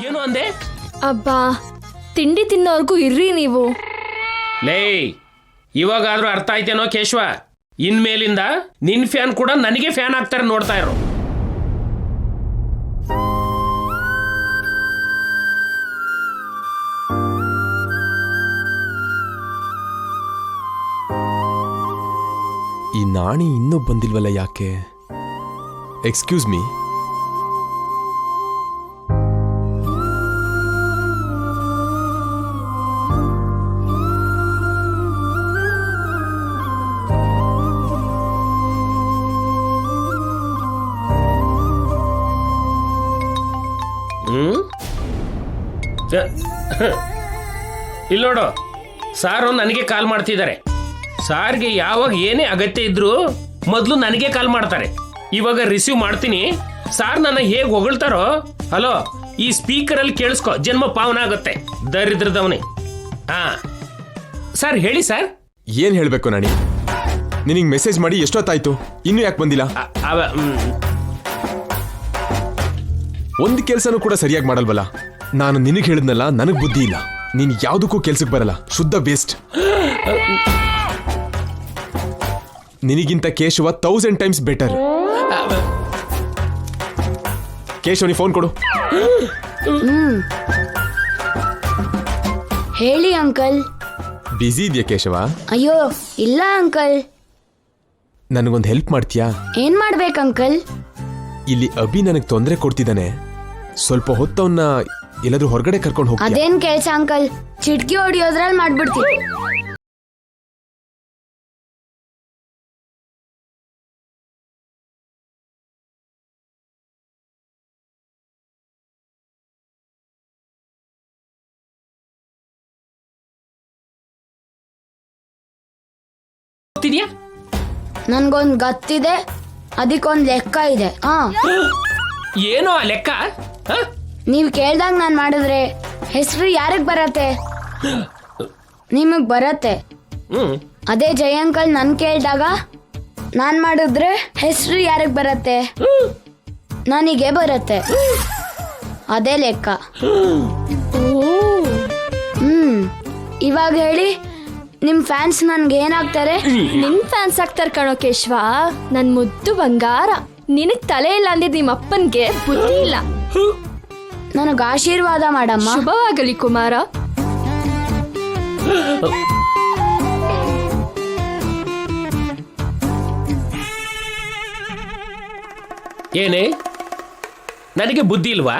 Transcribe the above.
ಏನು ಅಂದೆ? ಅಬ್ಬಾ, ತಿಂಡಿ ತಿನ್ನೋರ್ಗೂ ಇರ್ರಿ ನೀವು. ಲೇ, ಇವಾಗಾದ್ರೂ ಅರ್ಥ ಆಯ್ತೇನೋ ಕೇಶವ? ಇನ್ಮೇಲಿಂದ ನಿನ್ ಫ್ಯಾನ್ ಕೂಡ ನನಗೆ ಫ್ಯಾನ್ ಆಗ್ತಾರೆ, ನೋಡ್ತಾ ಇರೋ. ಈ ನಾಣಿ ಇನ್ನೂ ಬಂದಿಲ್ವಲ್ಲ, ಯಾಕೆ? Excuse me. ಇಲ್ಲಿ ನೋಡು, ಸಾರು ನನಗೆ ಕಾಲ್ ಮಾಡ್ತಿದ್ದಾರೆ. ಸಾರ್ಗೆ ಯಾವಾಗ ಏನೇ ಅಗತ್ಯ ಇದ್ರು ಮೊದಲು ನನಗೆ ಕಾಲ್ ಮಾಡ್ತಾರೆ. ಇವಾಗ ರಿಸೀವ್ ಮಾಡ್ತೀನಿ. ಸಾರ್ ನನ್ನ ಹೇಗೆ ಹೊಗಳ್ತಾರೋ, ಹಲೋ, ಈ ಸ್ಪೀಕರ್ ಅಲ್ಲಿ ಕೇಳಿಸ್ಕೊ, ಜನ್ಮ ಪಾವನ ಆಗುತ್ತೆ ದರಿದ್ರದವನೇ. ಹಾ ಸರ್, ಹೇಳಿ ಸರ್. ಏನ್ ಹೇಳ್ಬೇಕು ನಾಣಿ? ನಿನಗೆ ಮೆಸೇಜ್ ಮಾಡಿ ಎಷ್ಟೊತ್ತಾಯ್ತು, ಇನ್ನೂ ಯಾಕೆ ಬಂದಿಲ್ಲ? ಒಂದು ಕೆಲಸನೂ ಕೂಡ ಸರಿಯಾಗಿ ಮಾಡಲ್ವಲ್ಲ? ನಾನು ನಿನಗೆ ಹೇಳಿದ್ನಲ್ಲ, ನನಗ್ ಬುದ್ಧಿ ಇಲ್ಲ. ನೀನ್ ಯಾವ್ದಕ್ಕೂ ಕೆಲ್ಸಕ್ಕೆ ಬರಲ್ಲ, ಶುದ್ಧ ವೇಸ್ಟ್. ನಿನಗಿಂತ ಕೇಶವ 1000 ಟೈಮ್ಸ್ ಬೆಟರ್. ಕೇಶವ, ನೀ ಫೋನ್ ಕೊಡು. ಹೇಳಿ ಅಂಕಲ್. ಬ್ಯುಸಿ ಇದೆಯಾ ಕೇಶವ? ಅಯ್ಯೋ ಇಲ್ಲ ಅಂಕಲ್. ನನಗೊಂದು ಹೆಲ್ಪ್ ಮಾಡ್ತೀಯಾ? ಏನ್ ಮಾಡ್ಬೇಕು ಅಂಕಲ್? ಇಲ್ಲಿ ಅಭಿ ನನಗೆ ತೊಂದರೆ ಕೊಡ್ತಿದ್ದಾನೆ. ಸ್ವಲ್ಪ ಹೊತ್ತವನ್ನ ಎಲ್ಲಾದ್ರೂ ಹೊರಗಡೆ ಕರ್ಕೊಂಡು ಹೋಗ್ತೀಯಾ? ಅದೇನ್ ಕೆಲ್ಸ ಅಂಕಲ್, ಚಿಟ್ಕಿ ಹೊಡಿಯೋದ್ರಲ್ಲಿ ಮಾಡ್ಬಿಡ್ತೀನಿ. ನನ್ಗೊಂದ್ ಗತ್ತಿದೆ, ಅದಕ್ಕೊಂದ್ ಲೆಕ್ಕ ಇದೆ. ಏನೋ ಆ ಲೆಕ್ಕ? ನೀವ್ ಕೇಳ್ದಾಗ ನಾನ್ ಮಾಡಿದ್ರೆ ಹೆಸರು ಯಾರಿಗ್ ಬರತ್ತೆ? ನಿಮಗ್ ಬರತ್ತೆ. ಅದೇ ಜಯ ಅಂಕಲ್ ನನ್ ಕೇಳ್ದಾಗ ನಾನ್ ಮಾಡಿದ್ರೆ ಹೆಸರು ಯಾರಿಗ್ ಬರತ್ತೆ? ನನಗೆ ಬರತ್ತೆ. ಅದೇ ಲೆಕ್ಕ. ಇವಾಗ ಹೇಳಿ, ನಿಮ್ ಫ್ಯಾನ್ಸ್ ನನ್ಗೆ ಏನಾಗ್ತಾರೆ? ನಿನ್ ಫ್ಯಾನ್ಸ್ ಆಗ್ತಾರ ಕಣೋ ಕೇಶವ, ನನ್ ಮುದ್ದು ಬಂಗಾರ. ನಿನಗ್ ತಲೆ ಇಲ್ಲ ಅಂದಿದ್ ನಿಮ್ಮ ಅಪ್ಪನ್ಗೆ ಬುದ್ಧಿ ಇಲ್ಲ. ನನಗ ಆಶೀರ್ವಾದ ಮಾಡಮ್ಮ. ಶುಭವಾಗಲಿ ಕುಮಾರ. ಏನೇ, ನನಗೆ ಬುದ್ಧಿ ಇಲ್ವಾ?